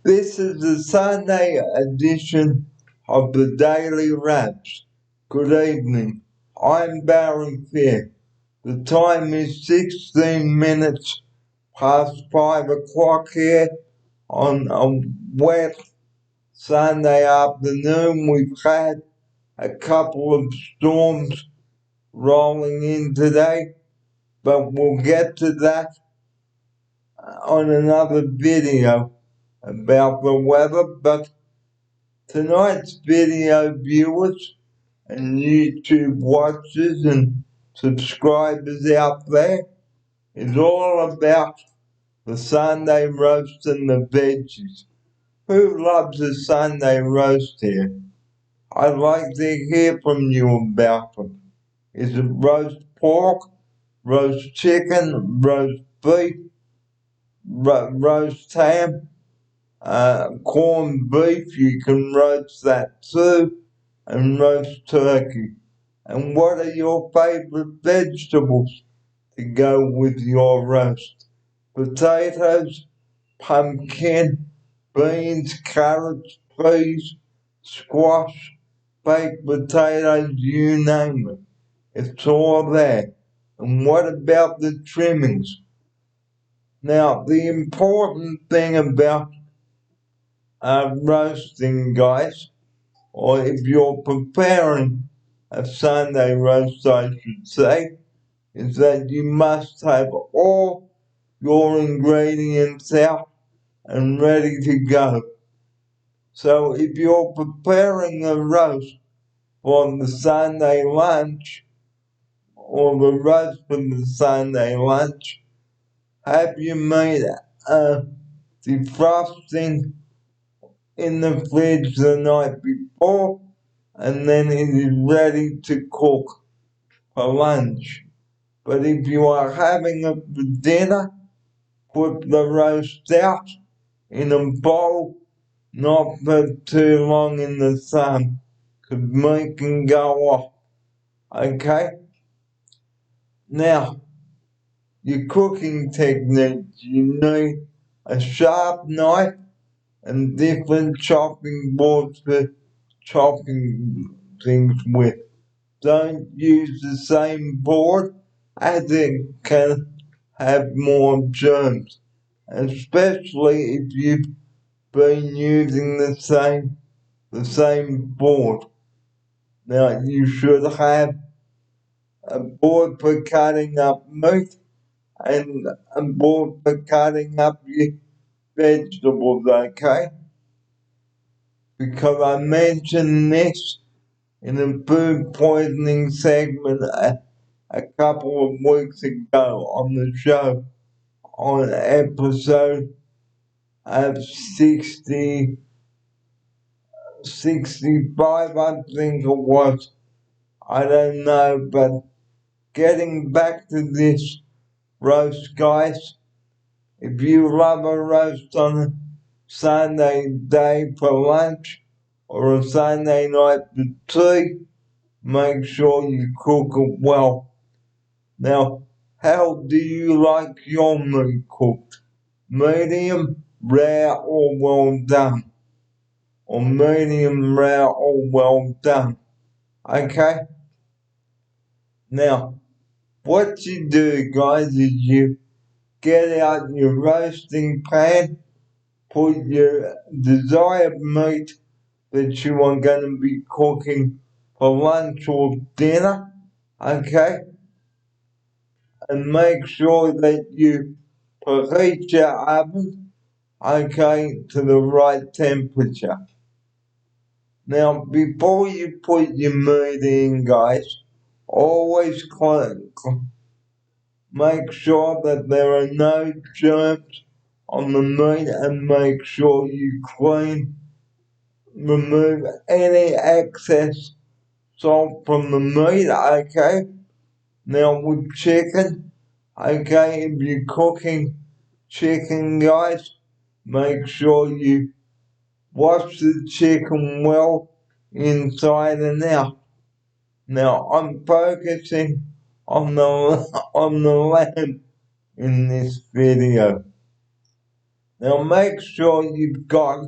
This is the Sunday edition of the Daily Wraps. Good evening. I'm Barry Fair. The time is 16 minutes past 5 o'clock here on a wet Sunday afternoon. We've had a couple of storms rolling in today, but we'll get to that on another video about the weather. But tonight's video viewers and YouTube watchers and subscribers out there is all about the Sunday roast and the veggies. Who loves a Sunday roast here? I'd like to hear from you about them. Is it roast pork, roast chicken, roast beef, roast ham, corned beef? You can roast that too, and roast turkey. And what are your favorite vegetables to go with your roast? Potatoes, pumpkin, beans, carrots, peas, squash, baked potatoes, you name it. It's all there. And what about the trimmings? Now, the important thing about roasting, guys, or if you're preparing a Sunday roast, I should say, is that you must have all your ingredients out and ready to go. So if you're preparing a roast for the Sunday lunch, or the roast for the Sunday lunch, have you made defrosting in the fridge the night before, and then it is ready to cook for lunch. But if you are having it for dinner, put the roast out in a bowl, not for too long in the sun, because meat can go off. Okay? Now, your cooking techniques, you need a sharp knife and different chopping boards for chopping things with. Don't use the same board as it can have more germs, especially if you've been using the same board. Now you should have a board for cutting up meat and a board for cutting up your vegetables, okay? Because I mentioned this in a food poisoning segment a couple of weeks ago on the show, on episode of 65, I think it was. I don't know, but getting back to this roast, guys, if you love a roast on a Sunday day for lunch or a Sunday night for tea, make sure you cook it well. Now, how do you like your meat cooked? Medium, rare, or well done? Or medium, rare, or well done? Okay? Now, what you do, guys, is you get out your roasting pan, put your desired meat that you are going to be cooking for lunch or dinner, okay? And make sure that you preheat your oven, okay, to the right temperature. Now, before you put your meat in, guys, always make sure that there are no germs on the meat and make sure you remove any excess salt from the meat, okay? Now with chicken, okay, if you're cooking chicken, guys, make sure you wash the chicken well inside and out. Now I'm focusing on the lamb in this video. Now make sure you've got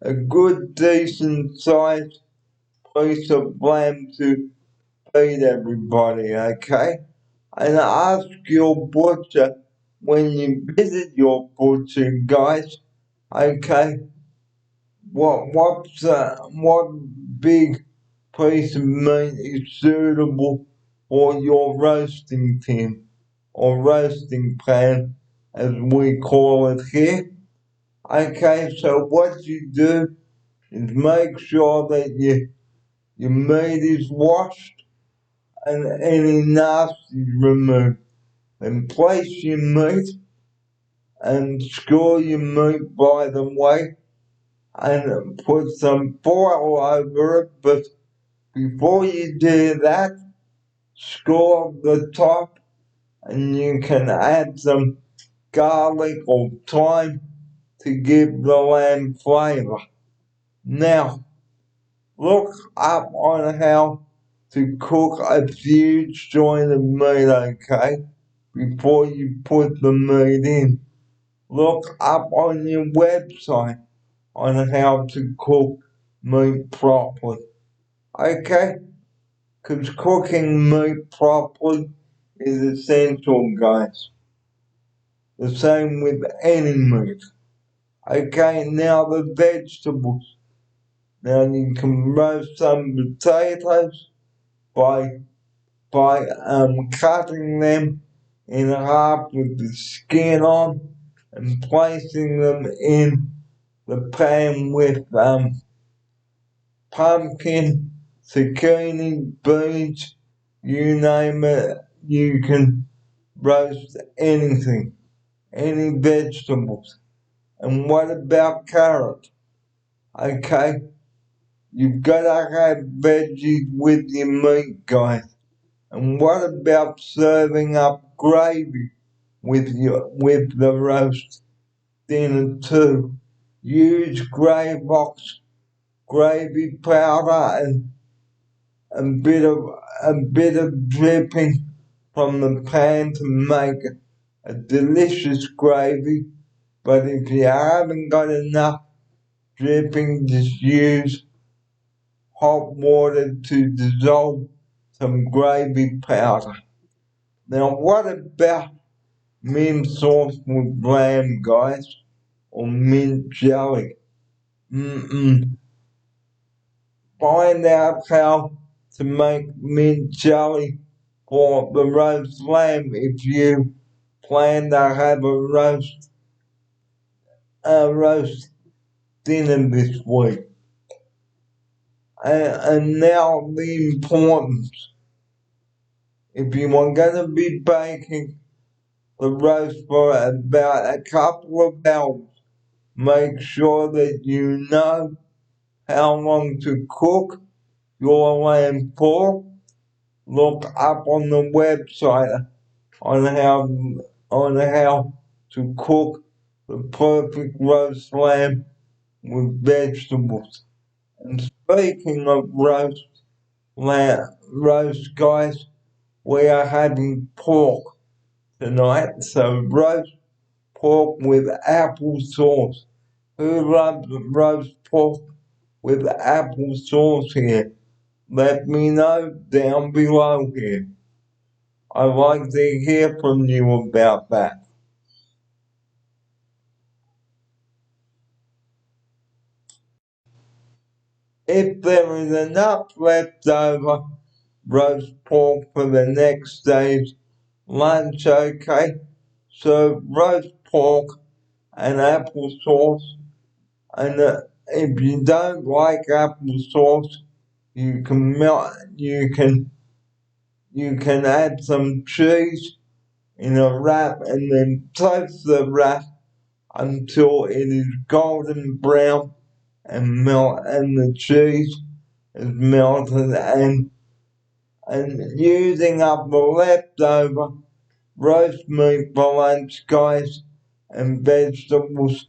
a good decent sized piece of lamb to feed everybody, okay? And ask your butcher when you visit your butcher, guys, okay, what big piece of meat is suitable for your roasting tin or roasting pan, as we call it here. Okay, so what you do is make sure that your meat is washed and any nasty removed. Then place your meat and score your meat by the way and put some foil over it, but before you do that, score the top and you can add some garlic or thyme to give the lamb flavor. Now, look up on how to cook a huge joint of meat, okay, before you put the meat in. Look up on your website on how to cook meat properly, okay? Because cooking meat properly is essential, guys. The same with any meat. Okay, now the vegetables. Now you can roast some potatoes by cutting them in half with the skin on and placing them in the pan with pumpkin, zucchini, beans, you name it, you can roast anything, any vegetables. And what about carrot? Okay, you've got to have veggies with your meat, guys. And what about serving up gravy with the roast dinner too? Use Greybox gravy powder and a bit of dripping from the pan to make a delicious gravy. But if you haven't got enough dripping, just use hot water to dissolve some gravy powder. Now, what about mint sauce with lamb, guys? Or mint jelly? Mm-mm. Find out how to make mint jelly for the roast lamb if you plan to have a roast dinner this week. And now the importance. If you are going to be baking the roast for about a couple of hours, make sure that you know how long to cook your lamb for. Look up on the website on how to cook the perfect roast lamb with vegetables. And speaking of roast guys, we are having pork tonight. So roast pork with applesauce. Who loves roast pork with applesauce here? Let me know down below here. I'd like to hear from you about that. If there is enough leftover roast pork for the next day's lunch, okay, serve roast pork and applesauce. And if you don't like applesauce, you can add some cheese in a wrap and then toast the wrap until it is golden brown and the cheese is melted and using up the leftover roast meat for lunch, guys, and vegetables.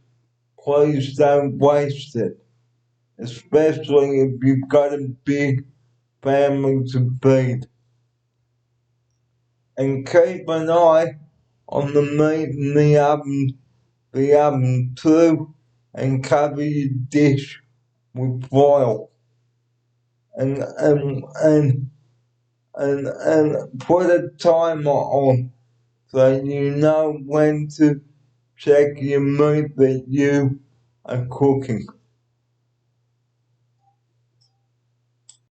Please don't waste it, especially if you've got a big family to feed. And keep an eye on the meat in the oven the oven through and cover your dish with foil. And put a timer on so you know when to check your meat that you are cooking.